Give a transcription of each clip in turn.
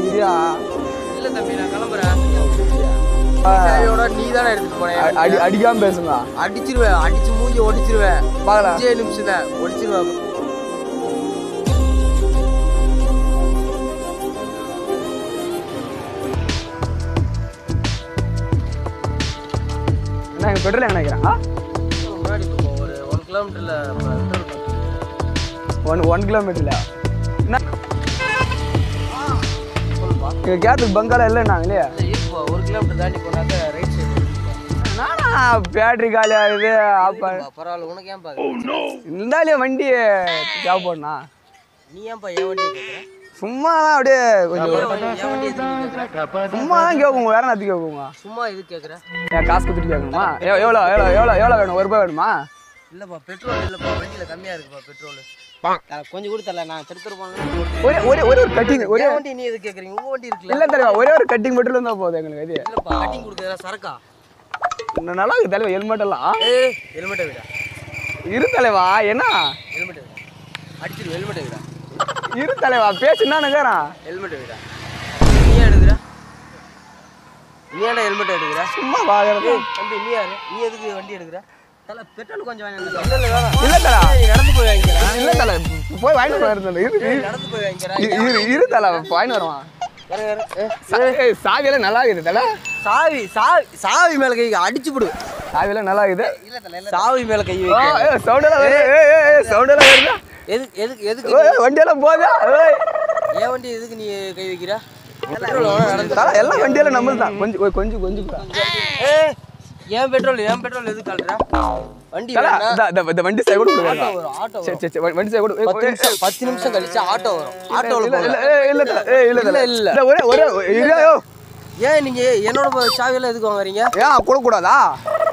இரியா இல்ல தம்பி நான் கிளம்புறேன். தேவையோட நீ தானே எடுத்துட்டு போனேன். அடிக்காம பேசுங்க. அடிச்சிருவேன், அடிச்சு மூஞ்சி ஒடிச்சிருவேன். பாக்கலாம் 5 நிமிஷம் தான் ஒடிச்சிருவேன். என்ன பெட்ரோல் என்ன நினைக்கிறேன்? முன்னாடி ஒரு 1 கிலோமீட்டர்ல 1 கிலோமீட்டர்ல கேட்டுக்கு பங்கால இல்லைன்னாங்களே. 1 கிலோமீட்டர் தாண்டி போனாக்க ரைட் சைடு. நானா பேட்டரி காலி ஆகுது. பரவாயில்ல, உனக்கு ஏன் பாக்க இருந்தாலே வண்டி ஜாப் போடணா. நீ ஏன்பா என் வண்டியை கேட்குற? சும்மா தான் அப்படியே கொஞ்சம் என் வண்டி எதுக்கு கேட்குற? சும்மா தான் கேட்குங்க. வேற நேரத்துக்கு கேட்குங்க. சும்மா எதுக்கு கேட்குற? என் காசு கொடுத்துட்டு கேட்கணுமா? எவ்வளோ எவ்வளோ எவ்வளோ எவ்வளோ வேணும்? 1 ரூபாய் வேணுமா? இல்லப்பா பெட்ரோல் இல்லப்பா, வண்டியில கம்மியா இருக்குப்பா பெட்ரோல். கொஞ்சம் கொடுத்தல நான் திருத்தர ஒரு கட்டிங் ஒரே வண்டி நீ எதுக்கு கேட்குறீங்க? உங்க வண்டி இருக்குல்ல. இல்லை தலைவா, ஒரே ஒரு கட்டிங் மட்டும் இருந்தால் போதும் எங்களுக்கு. இது இல்லப்பா கட்டிங் கொடுக்குறதா சரக்கா? நல்லா இருக்கு தலைவா. ஹெல்மெட் எல்லாம் ஹெல்மெட்டை விடா. இரு தலைவா. என்ன ஹெல்மெட்டை விடா, அடிச்சிரு. ஹெல்மெட்டை விடா. இரு தலைவா, பேசுனா நினைக்கிறேன். ஹெல்மெட்டை விடா. நீ ஏன் எடுக்கிற? நீ ஏன்டா ஹெல்மெட்டை எடுக்கிற? சும்மா பாக்குறது. தம்பி நீ யாரு? நீ எதுக்கு வண்டி எடுக்கிற? தல பெட்ரோல் கொஞ்சம் வாங்கி. இல்ல தல, நீ நடந்து போய் வாங்கிக்கிறா. இல்ல தல, போய் வாங்கிட்டு வரது. நடந்து போய் வாங்கிக்கிறா. இரு தல, வாங்கிட்டு வருவான். சாவியெல்லாம் நல்லா இருக்குது தல. சாவி சாவி சாவி மேல கை அடிச்சு விடு. சாவியெல்லாம் நல்லா இருக்குது. இல்ல தல, சாவி மேல கை வைக்க. சவுண்டெல்லாம் வருது. சவுண்டெல்லாம் வருது. எதுக்கு எதுக்கு எதுக்கு வண்டியெல்லாம் போதா? ஏன் வண்டி எதுக்கு நீ கை வைக்கிற? எல்லாம் வண்டியெல்லாம் நம்மளுக்கு தான். கொஞ்சம் கொஞ்சம் கொஞ்சம் ஏன் பெட்ரோல் எதுக்கு கால்ற? வண்டி இந்த வண்டி சைடு கூட கொடுங்க. ஆட்டோ சரி சரி வண்டி சைடு கூட 10 நிமிஷம் கழிச்சு ஆட்டோ வரும். ஆட்டோல இல்ல இல்ல ஒரே ஒரே ஐயோ. ஏன் நீங்க என்னோட சாவியெல்லாம் எதுக்கு வாங்குறீங்க? ஏன் கூட கூடாதா?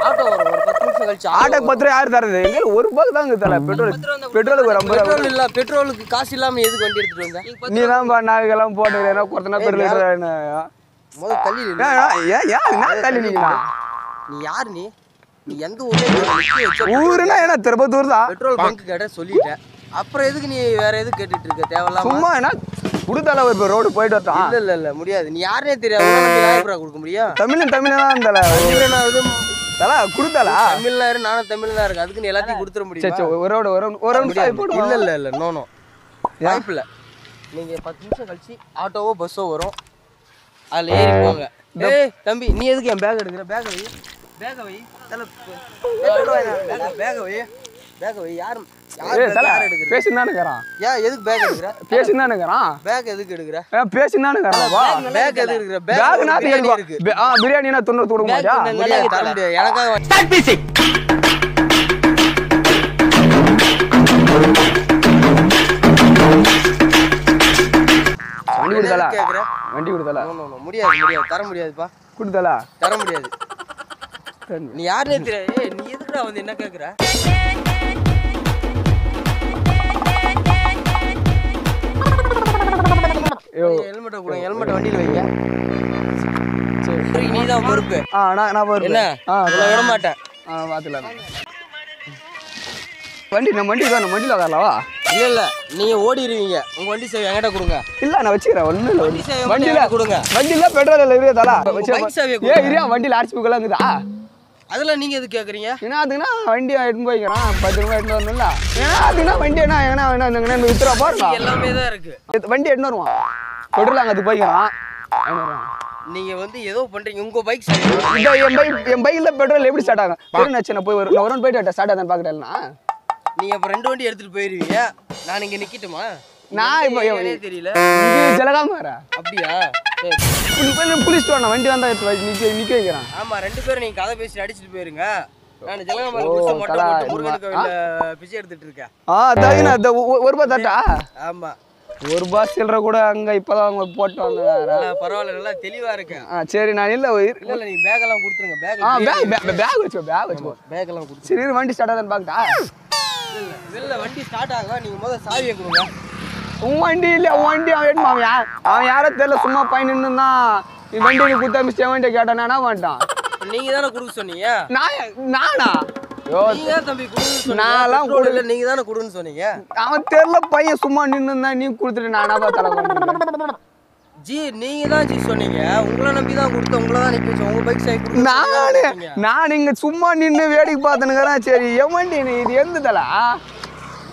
ஆட்டோ வரும் ஒரு 10 நிமிஷம் கழிச்சு. ஆட்டோக்கு 10 ரூபாய் யார் தரது? எங்க 1 ரூபாய் தாங்க தல. பெட்ரோலுக்கு ஒரு 50 பெட்ரோல் இல்ல. பெட்ரோலுக்கு காசு இல்லாம எதுக்கு வண்டி எடுத்துட்டு வந்த? நீ தான் நாகெல்லாம் போட்டுக்கிறேன்னா கொத்தனா பெட்ரோல் முதல்ல தள்ளி நில்லு. ஏன் தள்ளி நிக்கிறா? நீ யார்? நீ எந்த ஊர்ல? ஊருனா என்ன திருப்பத்தூர் தான். பெட்ரோல் பங்க் கடை சொல்லிட்டேன். அப்புறம் எதுக்கு நீ வேற எதுக்கு கேட்டுட்டு இருக்க? தேவையில்லாம சும்மா என்ன குடுத்தால ஒரு ரோடு போயிட்டு வரட்டான். இல்ல இல்ல முடியாது. நீ யாருனே தெரியாது. யாருக்கு கொடுக்க முடியும்? தமிழ்ல தான் தல. தல குடுத்தாலா? தமிழ்ல இரு, நானும் தமிழ்ல தான் இருக்கு. அதுக்கு நீ எல்லாத்தையும் கொடுத்துற முடியும்? சரி ஒரு நிமிஷம் போடு. இல்ல இல்ல இல்ல நோ வாய்ப்பு இல்ல. நீங்க 10 நிமிஷம் கழிச்சு ஆட்டோவோ பஸ்ஸோ வரும். அதுல ஏறி போங்க. ஏய் தம்பி, நீ எதுக்கு என் பேக் எடுக்கிற? பேக் வை. பேக் வை. தல பேக் வை. பேக் வை. யார் எடுக்கிற? பேசினானுங்கறான். ஏன் எதுக்கு பேக் எடுக்கிற? பேசினானுங்கறான். பேக் எதுக்கு எடுக்கிற? பேசினானுங்கறான். வா பேக் எதுக்கு எடுக்கிற? பேக் நாத்தி இருக்கு. பிரியாணினா தொண்ணூறு கொடுக்க மாட்டியா? தர முடியாது. எனக்காக ஸ்டார்ட் மியூசிக். வண்டி கொடுத்தல. கேக்குற? வண்டி கொடுத்தல. முடியாது தர முடியாதுப்பா. கொடுத்தல. தர முடியாது. நீ யாருனே தெரியாது. ஏய் நீ எதுக்குடா வந்து என்ன கேக்குற? ஹெல்மெட் கூட. ஹெல்மெட் வண்டியில வைங்க. சரி நீ தான் பொறுப்பு. நான் பொறுப்பு. என்ன? விட மாட்டேன். பாத்துலாம். வண்டி நம்ம வண்டி தான். நம்ம வண்டியில வரலவா? இல்ல நீங்க ஓடிடுவீங்க. உங்க வண்டி சேவை என்கிட்ட கொடுங்க. இல்ல நான் வச்சுக்கிறேன். ஒண்ணு இல்ல. வண்டியில கொடுங்க. வண்டியில பெட்ரோல் இல்ல இருக்கே தல. வண்டியில வண்டியில ஆர்சி புக் எல்லாம் இருக்குதா? அதெல்லாம் நீங்க எதுக்கு கேக்குறீங்க? ஏன்னா அதுக்குன்னா வண்டி எடுத்து போய்க்கிறான். 10 ரூபாய் எடுத்து வரணும்ல. ஏன்னா அதுக்குன்னா வண்டி என்ன வித்துறா பாருங்க. எல்லாமே தான் இருக்கு. வண்டி எடுத்து வருவான். பெட்ரோல் அங்க அது போய்க்கிறான். நீங்க வந்து ஏதோ பண்றீங்க. உங்க பைக் சரி. என் பைக்ல பெட்ரோல் எப்படி ஸ்டார்ட் ஆகும்? பெருநாச்சனை போய் ஒரு ஒரு போயிட்டு ஸ்டார்ட் ஆகுதான்னு பாக்குறேன்னா நீங்க அப்ப 2 வண்டி எடுத்துட்டு போயிருவீங்க. நான் இங்க நிக்கட்டுமா? நான் இப்போ தெரியல. ஜலகாம வர அப்படியா? புலிஸ் வரணும். வண்டி வந்தா நிக்க வைக்கிறான். ஆமா 2 பேரும் நீங்க கதை பேசி அடிச்சுட்டு போயிருங்க. நான் ஜலகாம புடிச்ச மொட்டை போட்டு முருகன் கோயில்ல பிச்சை எடுத்துட்டு இருக்கேன். தகினா 1 ரூபாய் தட்டா? ஆமா 1 ரூபாய் சில்லற கூட அங்க இப்பதான் அவங்க போட்டு வந்தாங்க. பரவாயில்ல நல்லா தெளிவா இருக்கேன். சரி நான் இல்ல நீ பேக் எல்லாம் கொடுத்துருங்க. பேக் வச்சுக்கோ. பேக் எல்லாம் கொடுத்து. சரி வண்டி ஸ்டார்ட் ஆகுதான்னு பாக்கட்டா? இல்ல வண்டி ஸ்டார்ட் ஆகும். நீங்க முதல்ல சாவியை கொடுங்க. உன் வண்டி இல்ல. உன் வண்டி அவன் யாரோ தெரியல. சும்மா பையன் நின்னுதான் வண்டி குத்த மிஸ்டே வண்டியை கேட்டான். என்ன பண்ணிட்டான்? நீங்க தானே கொடுக்க சொன்னீங்க. நானா? நீங்க தான் தம்பி கொடுன்னு சொன்னீங்க. நீங்க தானே கொடுன்னு சொன்னீங்க. அவன் தெரியல பையன் சும்மா நின்னுதான். நீ கொடுத்துட்டு நானா தலை ஜி நீங்க தான் ஜி சொன்னீங்க, உங்களை நம்பி தான் கொடுத்தேன், உங்களை தான் நிக்க வச்சேன், உங்க பைக் சைக்கிள் நான் இங்க சும்மா நின்று வேடிக்கை பார்த்துனுக்கிறேன். சரி என் வண்டி இது எந்ததலா?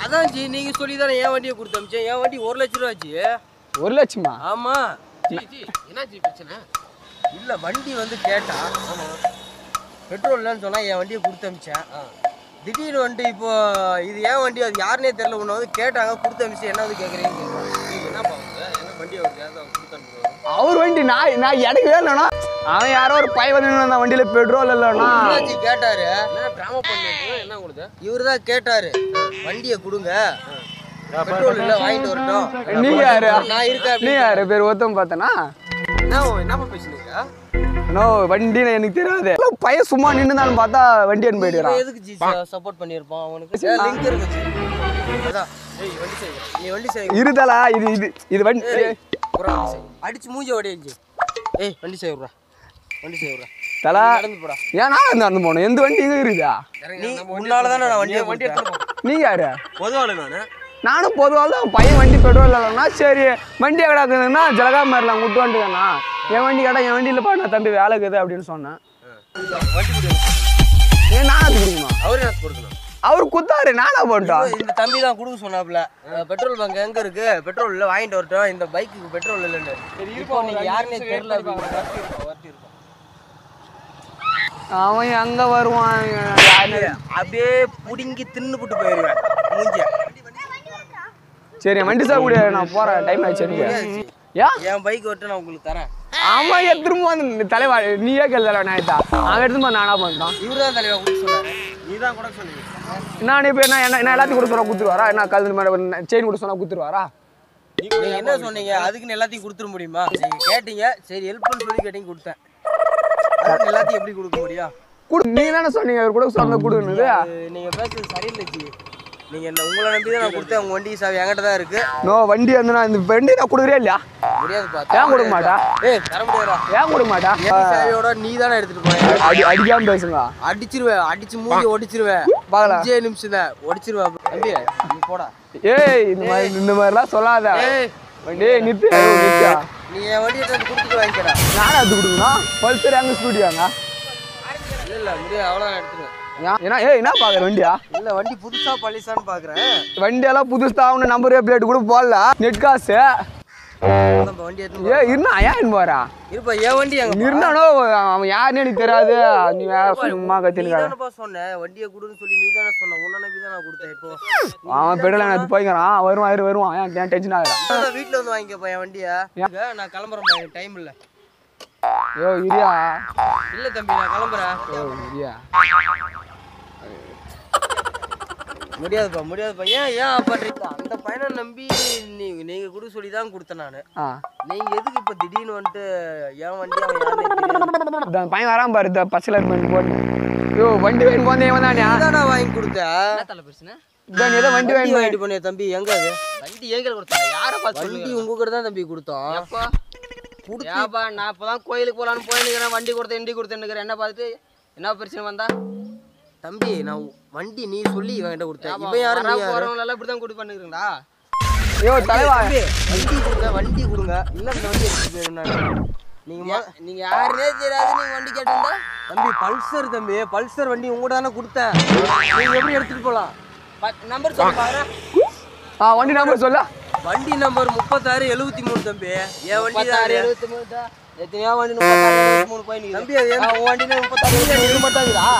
அதான் ஜி நீங்க சொல்லி தானே என் வண்டியை கொடுத்து அமிச்சேன். என் வண்டி 1 லட்சம் ரூபா ஜி. 1 லட்சமா? ஆமா ஜி என்ன ஜி பிரச்சனை? இல்ல வண்டி வந்து கேட்டா பெட்ரோல் இல்லைன்னு சொன்னா என் வண்டியை கொடுத்து அமிச்சேன். திடீர்னு வந்துட்டு இப்போ இது ஏன் வண்டி அது யாருன்னே தெரியல, ஒன்று வந்து கேட்டாங்க கொடுத்து அமிச்சு என்ன வந்து கேட்குறீங்கன்னு கேட்குறாங்க. என்ன பாவுங்க என்ன வண்டி அவருக்கு அவர் கொடுத்து அனுப்புவாரு? அவர் வண்டி நான் எடுக்கவே இல்லைண்ணா. அவன் யாரோ ஒரு பை வந்து அந்த வண்டியில பெட்ரோல் இல்லைண்ணா. கேட்டாரு என்ன டிராமா பண்ணிட்டு என்ன கொடுத்து? இவரு தான் கேட்டாரு வண்டியை கொடுங்க, பெட்ரோல் இல்லை வாங்கிட்டு வரட்டும். நீ யாரு? நான் இருக்கேன். நீ யாரு? பேர் ஒருத்தம் பார்த்தனா? என்ன பேசுனீங்க? நோ வண்டி எனக்கு தெரியாது. பையன் சும்மா நின்னுதான்னு பார்த்தா வண்டி எடுத்து போயிடுறான். எதுக்கு ஜி சப்போர்ட் பண்ணியிருப்பான் அவனுக்கு? லிங்க் இருக்கு ஜி. அதான் ஏய் வண்டி செய்ய, நீ வண்டி செய்ய இருதலா இது வண்டி அடிச்சு மூஞ்சி ஓடியே ஜி. ஏய் வண்டி செய்ய விட்றா, வண்டி செய்ய விட்றா தலா. நடந்து போடா. ஏன் நான் நடந்து போனேன்? எந்த வண்டி இங்க இருக்குதா? நீ உன்னால தானே நான் வண்டி எடுத்துட்டு போறேன். நீங்க யாரு? பொதுவாள நானும் பொதுவாக தான் பையன் வண்டி பெட்ரோல் இல்லைன்னா சரி வண்டியை கிடக்குதுன்னா ஜலகா மாதிரிலாம் விட்டு வந்துட்டுக்கண்ணா. என் வண்டி கேட்டா என் வண்டியில் பா நான் தம்பி வேலை இருக்குது அப்படின்னு சொன்னேன். ஏன் நானும் கொடுக்குமா? அவரே எனக்கு கொடுக்கணும். அவர் குத்தாரு நானா போட்டோம். இந்த தம்பி தான் கொடுக்க சொன்னாப்ல. பெட்ரோல் பங்க் எங்க இருக்கு, பெட்ரோல் இல்லை வாங்கிட்டு வரட்டும், இந்த பைக்குக்கு பெட்ரோல் இல்லைன்னு. இப்போ நீங்க யாருன்னே தெரியல. அவன் எங்க வருவான்? அப்படியே புடுங்கி தின்னுபிட்டு போயிருவேன் மூஞ்சிய. சரி வண்டி சார் கூட நான் போறேன், டைம் ஆயிடுச்சு எனக்கு. ஏன் என் பைக் வரட்டும் நான் உங்களுக்கு தரேன். ஆமா திரும்ப வந்து தலைவா நீயே கேள்வி நாயத்தா அவன் எடுத்து நானா பண்ணிட்டான். இவரு தான் தலைவா கொடுக்க சொன்னாரு. நீ தான் கூட சொன்னீங்க. நான் இப்போ என்ன எல்லாத்தையும் கொடுக்க சொன்னா கொடுத்துருவாரா? என்ன கழுது மாதிரி செயின் கொடுக்க சொன்னா கொடுத்துருவாரா? நீங்க என்ன சொன்னீங்க? அதுக்குன்னு எல்லாத்தையும் கொடுத்துட முடியுமா? நீங்க கேட்டீங்க, சரி ஹெல்ப்னு சொல்லி கேட்டீங்க, கொடுத்தேன். அதுக்கு எல்லாத்தையும் எப்படி கொடுக்க முடியும்? நீ தானே சொன்னீங்க இவர் கூட சொன்ன கொடுக்குறது. நீங்க பேசுறது சரியில்லை ஜி. நீங்க என்ன உங்களை நம்பி தான் நான் கொடுத்தேன். உங்க வண்டி சாவி என்கிட்ட தான் இருக்கு. நோ வண்டி வந்து நான் இந்த வண்டி நான் கொடுக்குறே இல்லையா? முடியாது பா. ஏன் கொடுக்க மாட்டா? ஏய் தர முடியாதா? ஏன் கொடுக்க மாட்டா? சாவியோட நீ தானே எடுத்துட்டு போய் அடிக்காம பேசுங்க. அடிச்சிருவேன், அடிச்சு மூஞ்சி ஒடிச்சிருவேன். பாக்கலாம் 5 நிமிஷம் தான் ஒடிச்சிருவேன் தம்பி. நீ போடா. ஏய் இந்த மாதிரிலாம் சொல்லாத. ஏய் வண்டி நிறுத்து நிறுத்தியா? நீ என் வண்டியை கொடுத்துட்டு வாங்கிக்கிறா. நானும் அது கொடுக்கணும். பல்சர் எங்க ஸ்கூட்டியாங்க? இல்ல முடியாது, அவ்வளோதான் எடுத்துருவேன். ஏன்னா ஏய் என்ன பாக்குற வண்டியா? இல்ல வண்டி புதுசா பழிசான்னு பாக்குறேன். வண்டியெல்லாம் புதுசா அவனு நம்பர் பிளேட் கூட போடல, நெட் காசு. நம்ம வண்டி எடுத்து ஏ இருந்தா ஏன் போறா? இருப்பா என் வண்டி அங்க இருந்தானோ அவன் யாருன்னு எனக்கு தெரியாது. நீ வேற சும்மா கத்தினுக்காத. நீதானப்பா சொன்ன வண்டியை கொடுன்னு சொல்லி, நீ தானே சொன்ன. உன்ன நம்பி தான் நான் கொடுத்தேன். இப்போ அவன் பெடல எடுத்து போய்க்கிறான். வருவான் ஏன் டென்ஷன் ஆகுறான்? வீட்டுல வந்து வாங்கிக்கப்பா என் வண்டியை. நான் கிளம்புறேன், எனக்கு டைம் இல்ல. யோ இரியா. இல்ல தம்பி நான் கிளம்புறேன். யோ இரியா. முடியாதுப்பா முடியாதுப்பா. ஏன் பண்றீங்க? அந்த பையனை நம்பி நீங்க கொடுக்க சொல்லி தான் கொடுத்தேன் நானு. நீங்க எதுக்கு இப்ப திடீர்னு வந்துட்டு என் வண்டி அவன் யாருன்னு தெரியாது. பையன் வரான் பாரு, பச்சை போட்டு. யோ வண்டி வேணும் போதே வந்தானே அதான் வாங்கி கொடுத்தேன். என்ன தல பிரச்சனை? ஏதோ வண்டி வேணும் வாங்கிட்டு போனியா தம்பி? எங்க அது வண்டி ஏங்கல கொடுத்தா? யாரை பார்த்து வண்டி உங்க கூட தான் தம்பி கொடுத்தோம். எப்பா ஏப்பா நான் இப்பதான் கோயிலுக்கு போலான்னு போயிருக்கிறேன். வண்டி கொடுத்த இண்டி கொடுத்துருக்கிறேன். என்ன பார்த்துட்டு என்ன பிரச்சனை வந்தா? தம்பி நான் வண்டி நீ சொல்லி என்கிட்ட கொடுத்தேன். இப்ப யாரும் போறவங்க எல்லாம் இப்படிதான் கூட்டி பண்ணுறீங்களா? யோ தலைவா வண்டி கொடுங்க, வண்டி கொடுங்க. இல்ல இந்த வண்டி எடுத்துட்டு போயிருந்தேன். நீங்க யாருன்னே தெரியாது, நீங்க வண்டி கேட்டிருந்தா? தம்பி பல்சர் தம்பி, பல்சர் வண்டி உங்கள்கிட்ட தானே கொடுத்தேன். நீங்க எப்படி எடுத்துட்டு போலாம்? நம்பர் சொல்லி பாக்குறேன். வண்டி நம்பர் சொல்ல. வண்டி நம்பர் 3673 தம்பி. என் வண்டி தான் 73 தான். எத்தனையோ வண்டி 3673 போய் நிக்குது. தம்பி. அது உன் வண்டியில 36 மட்டும் இருக்குதா?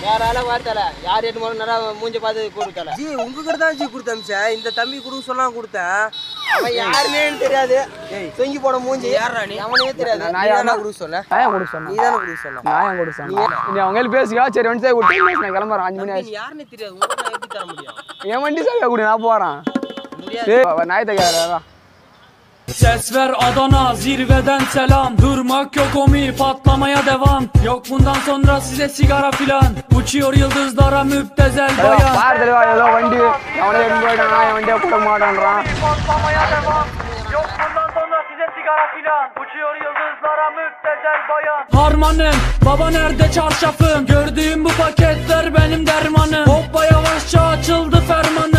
யாரால வார்த்தல யார் எட்டு மணி நேரம் மூஞ்சி பார்த்து கொடுக்கல. ஜி உங்ககிட்ட தான் ஜி கொடுத்து அமிச்சேன். இந்த தம்பி கொடுக்க சொன்னா கொடுத்தேன். அவன் யாருன்னே தெரியாது. தொங்கி போன மூஞ்சி யாரா நீ? அவனே தெரியாது. நீ தானே கொடுக்க சொன்ன. நான் கொடுக்க சொன்னேன். நீ தானே கொடுக்க சொன்ன. நான் கொடுக்க சொன்னேன். நீ அவங்க பேசிக்கா. சரி வண்டி சார் விட்டு நான் கிளம்புறேன். 5 மணி ஆச்சு. நீ யாருன்னே தெரியாது. உங்களுக்கு நான் எப்படி தர முடியும்? என் வண்டி சார் கூட நான் போறேன். முடியாது. நாயத்தை Ses ver Adana zirveden selam. Durmak yok omi patlamaya devam. Yok bundan sonra size sigara filan. Uçuyor yıldızlara müptezel bayan. பாரு தலைவா ஏதோ வண்டி அவனே எடுத்து போயிட்டான். என் வண்டியை கூட மாட்டான்றான். Patlamaya devam. Yok bundan sonra size sigara filan. Uçuyor yıldızlara müptezel bayan. Harmanım baba nerede çarşafım? Gördüğüm bu paketler benim dermanım. Hoppa yavaşça açıldı fermanım.